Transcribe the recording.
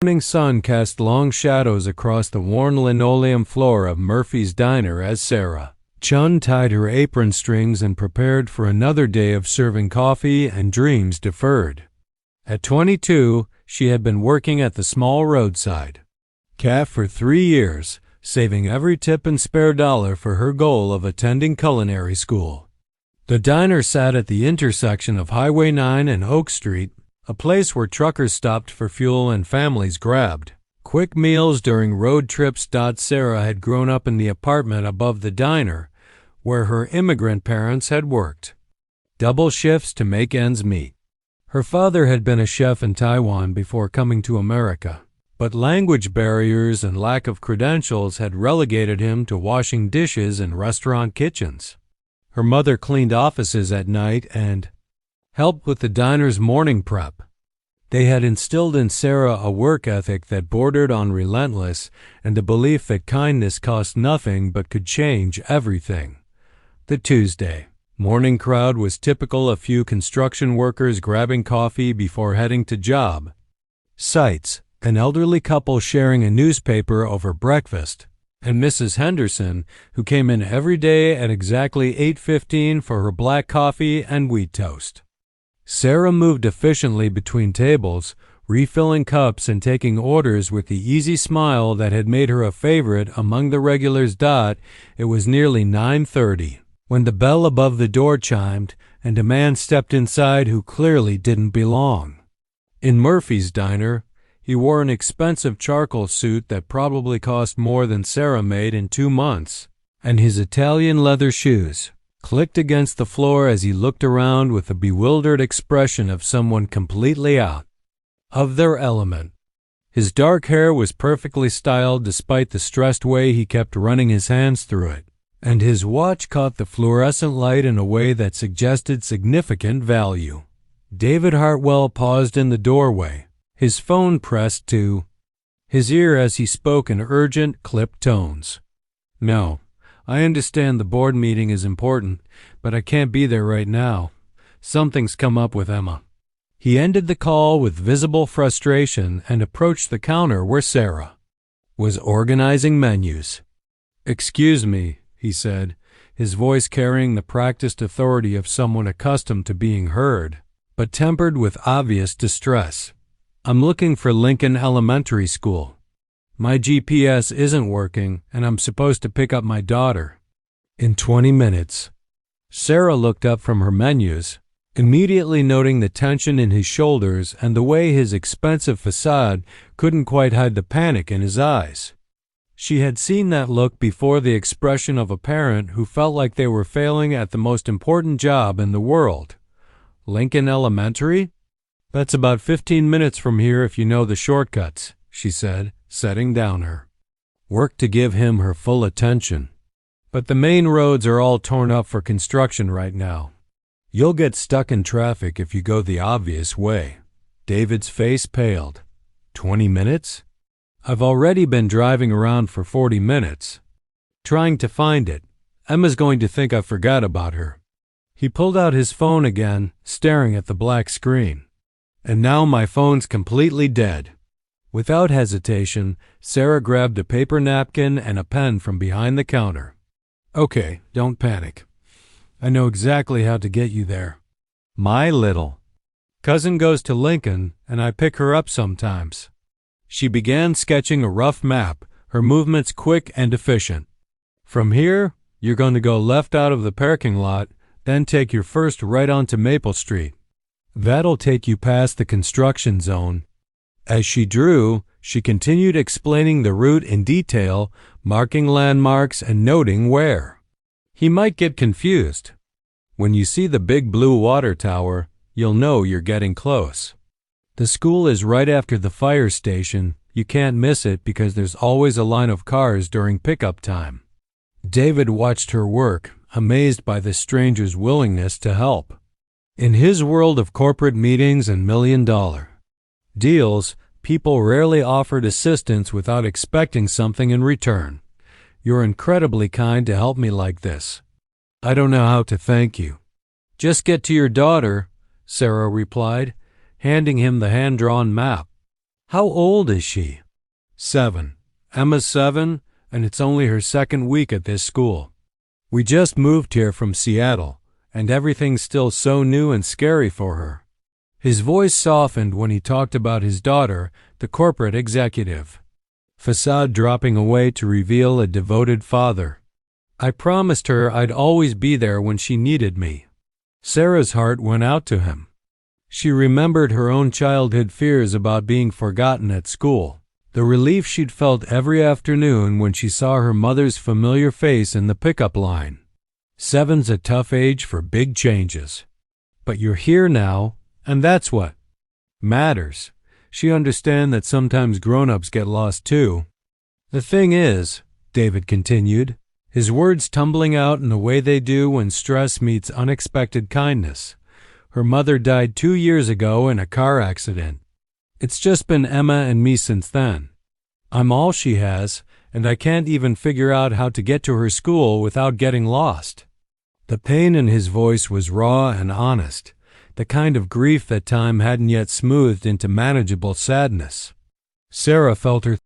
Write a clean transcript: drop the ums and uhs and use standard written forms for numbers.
morning sun cast long shadows across the worn linoleum floor of Murphy's Diner as Sarah Chen tied her apron strings and prepared for another day of serving coffee and dreams deferred. At 22, she had been working at the small roadside cafe for 3 years, saving every tip and spare dollar for her goal of attending culinary school. The diner sat at the intersection of Highway 9 and Oak Street, a place where truckers stopped for fuel and families grabbed quick meals during road trips. Sarah had grown up in the apartment above the diner, where her immigrant parents had worked double shifts to make ends meet. Her father had been a chef in Taiwan before coming to America, but language barriers and lack of credentials had relegated him to washing dishes in restaurant kitchens. Her mother cleaned offices at night and helped with the diner's morning prep. They had instilled in Sarah a work ethic that bordered on relentless and a belief that kindness cost nothing but could change everything. The Tuesday morning crowd was typical: a few construction workers grabbing coffee before heading to job sites, an elderly couple sharing a newspaper over breakfast, and Mrs. Henderson, who came in every day at exactly 8:15 for her black coffee and wheat toast. Sarah moved efficiently between tables, refilling cups and taking orders with the easy smile that had made her a favorite among the regulars. It was nearly 9:30 when the bell above the door chimed and a man stepped inside who clearly didn't belong. In Murphy's Diner, he wore an expensive charcoal suit that probably cost more than Sarah made in 2 months, and his Italian leather shoes clicked against the floor as he looked around with a bewildered expression of someone completely out of their element. His dark hair was perfectly styled despite the stressed way he kept running his hands through it, and his watch caught the fluorescent light in a way that suggested significant value. David Hartwell paused in the doorway, his phone pressed to his ear as he spoke in urgent, clipped tones. "No, I understand the board meeting is important, but I can't be there right now. Something's come up with Emma." He ended the call with visible frustration and approached the counter where Sarah was organizing menus. "Excuse me," he said, his voice carrying the practiced authority of someone accustomed to being heard, but tempered with obvious distress. "I'm looking for Lincoln Elementary School. My GPS isn't working, and I'm supposed to pick up my daughter in 20 minutes. Sarah looked up from her menus, immediately noting the tension in his shoulders and the way his expensive facade couldn't quite hide the panic in his eyes. She had seen that look before: the expression of a parent who felt like they were failing at the most important job in the world. "Lincoln Elementary? That's about 15 minutes from here if you know the shortcuts," she said, setting down her work to give him her full attention. "But the main roads are all torn up for construction right now. You'll get stuck in traffic if you go the obvious way." David's face paled. 20 minutes? I've already been driving around for 40 minutes, trying to find it. Emma's going to think I forgot about her." He pulled out his phone again, staring at the black screen. "And now my phone's completely dead." Without hesitation, Sarah grabbed a paper napkin and a pen from behind the counter. "Okay, don't panic. I know exactly how to get you there. My little cousin goes to Lincoln, and I pick her up sometimes." She began sketching a rough map, her movements quick and efficient. "From here, you're going to go left out of the parking lot, then take your first right onto Maple Street. That'll take you past the construction zone." As she drew, she continued explaining the route in detail, marking landmarks and noting where he might get confused. "When you see the big blue water tower, you'll know you're getting close. The school is right after the fire station. You can't miss it because there's always a line of cars during pickup time." David watched her work, amazed by the stranger's willingness to help. In his world of corporate meetings and million-dollar deals, people rarely offered assistance without expecting something in return. "You're incredibly kind to help me like this. I don't know how to thank you." "Just get to your daughter," Sarah replied, handing him the hand-drawn map. How old is she? 7. Emma's 7, and it's only her second week at this school. We just moved here from Seattle, and everything's still so new and scary for her. His voice softened when he talked about his daughter, the corporate executive. Facade dropping away to reveal a devoted father. I promised her I'd always be there when she needed me. Sarah's heart went out to him. She remembered her own childhood fears about being forgotten at school. The relief she'd felt every afternoon when she saw her mother's familiar face in the pickup line. 7's a tough age for big changes. But you're here now, and that's what matters. She understands that sometimes grown-ups get lost too. The thing is, David continued, his words tumbling out in the way they do when stress meets unexpected kindness. Her mother died 2 years ago in a car accident. It's just been Emma and me since then. I'm all she has, and I can't even figure out how to get to her school without getting lost. The pain in his voice was raw and honest, the kind of grief that time hadn't yet smoothed into manageable sadness. Sarah felt her